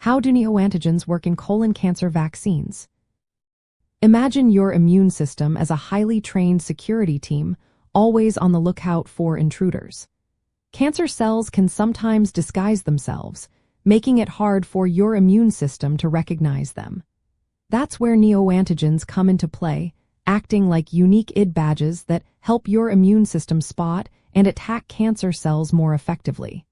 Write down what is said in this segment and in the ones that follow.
How do neoantigens work in colon cancer vaccines? Imagine your immune system as a highly trained security team, always on the lookout for intruders. Cancer cells can sometimes disguise themselves, making it hard for your immune system to recognize them. That's where neoantigens come into play, acting like unique ID badges that help your immune system spot and attack cancer cells more effectively.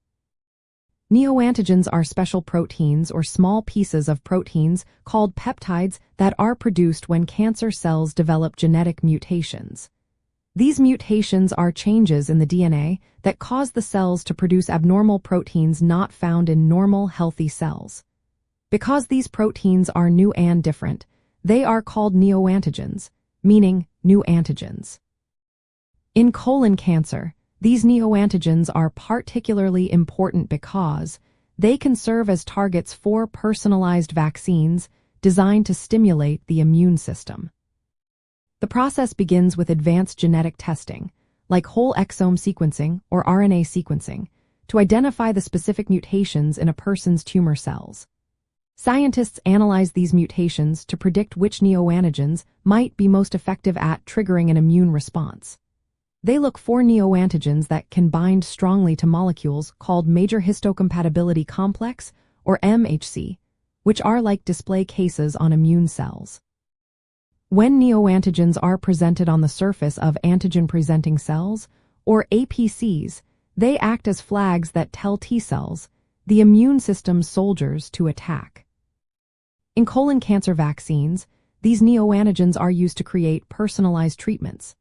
Neoantigens are special proteins or small pieces of proteins called peptides that are produced when cancer cells develop genetic mutations. These mutations are changes in the DNA that cause the cells to produce abnormal proteins not found in normal, healthy cells. Because these proteins are new and different, they are called neoantigens, meaning new antigens. In colon cancer, these neoantigens are particularly important because they can serve as targets for personalized vaccines designed to stimulate the immune system. The process begins with advanced genetic testing, like whole exome sequencing or RNA sequencing, to identify the specific mutations in a person's tumor cells. Scientists analyze these mutations to predict which neoantigens might be most effective at triggering an immune response. They look for neoantigens that can bind strongly to molecules called major histocompatibility complex, or MHC, which are like display cases on immune cells. When neoantigens are presented on the surface of antigen-presenting cells, or APCs, they act as flags that tell T cells, the immune system's soldiers, to attack. In colon cancer vaccines, these neoantigens are used to create personalized treatments.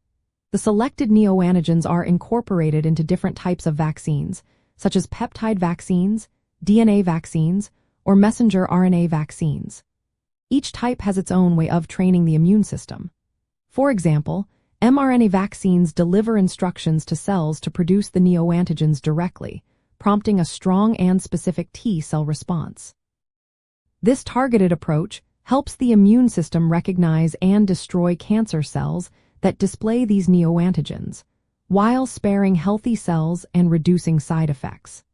The selected neoantigens are incorporated into different types of vaccines, such as peptide vaccines, DNA vaccines, or messenger RNA vaccines. Each type has its own way of training the immune system. For example, mRNA vaccines deliver instructions to cells to produce the neoantigens directly, prompting a strong and specific T cell response. This targeted approach helps the immune system recognize and destroy cancer cells that display these neoantigens, while sparing healthy cells and reducing side effects.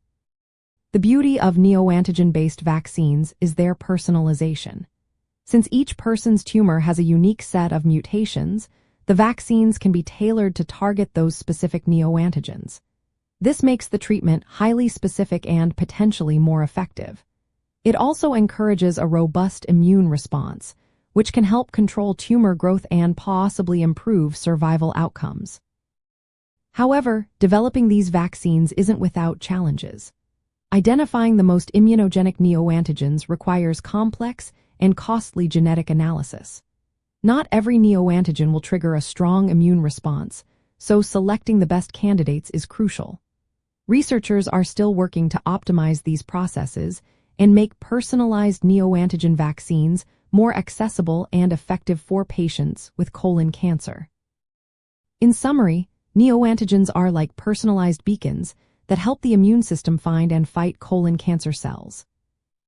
The beauty of neoantigen-based vaccines is their personalization. Since each person's tumor has a unique set of mutations, the vaccines can be tailored to target those specific neoantigens. This makes the treatment highly specific and potentially more effective. It also encourages a robust immune response, which can help control tumor growth and possibly improve survival outcomes. However, developing these vaccines isn't without challenges. Identifying the most immunogenic neoantigens requires complex and costly genetic analysis. Not every neoantigen will trigger a strong immune response, so selecting the best candidates is crucial. Researchers are still working to optimize these processes and make personalized neoantigen vaccines more accessible and effective for patients with colon cancer. In summary, neoantigens are like personalized beacons that help the immune system find and fight colon cancer cells.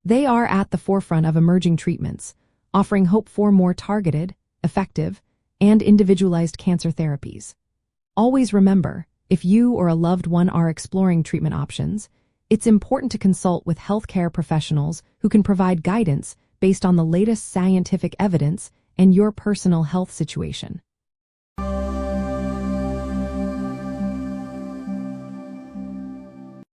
They are at the forefront of emerging treatments, offering hope for more targeted, effective, and individualized cancer therapies. Always remember, if you or a loved one are exploring treatment options, it's important to consult with healthcare professionals who can provide guidance based on the latest scientific evidence and your personal health situation.